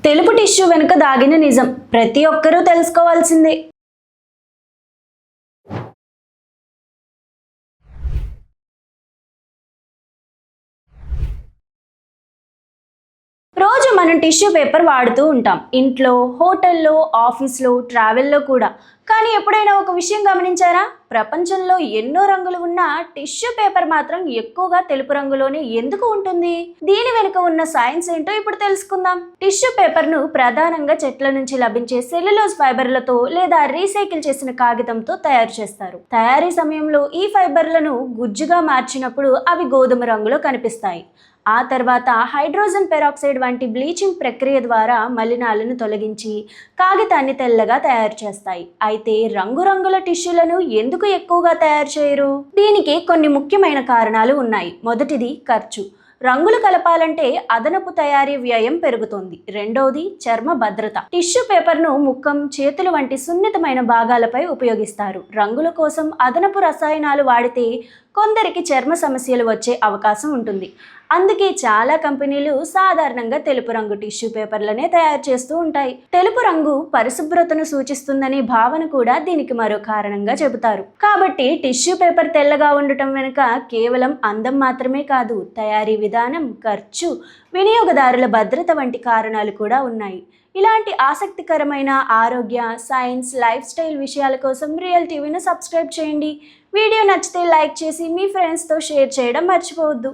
తెలుపు టిష్యూ వెనుక దాగిన నిజం ప్రతి ఒక్కరూ తెలుసుకోవాల్సిందే. రోజు మనం టిష్యూ పేపర్ వాడుతూ ఉంటాం, ఇంట్లో, హోటల్లో, ఆఫీస్లో, ట్రావెల్లో కూడా. కానీ ఎప్పుడైనా ఒక విషయం గమనించారా? ప్రపంచంలో ఎన్నో రంగులు ఉన్న టిష్యూ పేపర్ మాత్రం ఎక్కువగా తెలుపు రంగులోనే ఎందుకు ఉంటుంది? దీని వెనుక ఉన్న సైన్స్ ఏంటో ఇప్పుడు తెలుసుకుందాం. టిష్యూ పేపర్ను ప్రధానంగా చెట్ల నుంచి లభించే సెల్యులోజ్ ఫైబర్లతో లేదా రీసైకిల్ చేసిన కాగితంతో తయారు చేస్తారు. తయారీ సమయంలో ఈ ఫైబర్లను గుజ్జుగా మార్చినప్పుడు అవి గోధుమ రంగులో కనిపిస్తాయి. ఆ తర్వాత హైడ్రోజన్ పెరాక్సైడ్ వంటి బ్లీచింగ్ ప్రక్రియ ద్వారా మలినాలను తొలగించి కాగితాన్ని తెల్లగా తయారు చేస్తాయి. అయితే రంగురంగుల టిష్యూలను ఎందుకు ఎక్కువగా తయారు చేయరు? దీనికి కొన్ని ముఖ్యమైన కారణాలు ఉన్నాయి. మొదటిది ఖర్చు. రంగులు కలపాలంటే అదనపు తయారీ వ్యయం పెరుగుతుంది. రెండవది చర్మ భద్రత. టిష్యూ పేపర్ను ముఖం, చేతులు వంటి సున్నితమైన భాగాలపై ఉపయోగిస్తారు. రంగుల కోసం అదనపు రసాయనాలు వాడితే కొందరికి చర్మ సమస్యలు వచ్చే అవకాశం ఉంటుంది. అందుకే చాలా కంపెనీలు సాధారణంగా తెలుపు రంగు టిష్యూ పేపర్లనే తయారు చేస్తూ ఉంటాయి. తెలుపు రంగు పరిశుభ్రతను సూచిస్తుందనే భావన కూడా దీనికి మరో కారణంగా చెబుతారు. కాబట్టి టిష్యూ పేపర్ తెల్లగా ఉండటం వెనుక కేవలం అందం మాత్రమే కాదు, తయారీ విధానం, ఖర్చు, వినియోగదారుల భద్రత వంటి కారణాలు కూడా ఉన్నాయి. ఇలాంటి ఆసక్తికరమైన ఆరోగ్య, సైన్స్, లైఫ్ స్టైల్ విషయాల కోసం రియల్ టీవీని సబ్స్క్రైబ్ చేయండి. వీడియో నచ్చితే లైక్ చేసి మీ ఫ్రెండ్స్తో షేర్ చేయడం మర్చిపోవద్దు.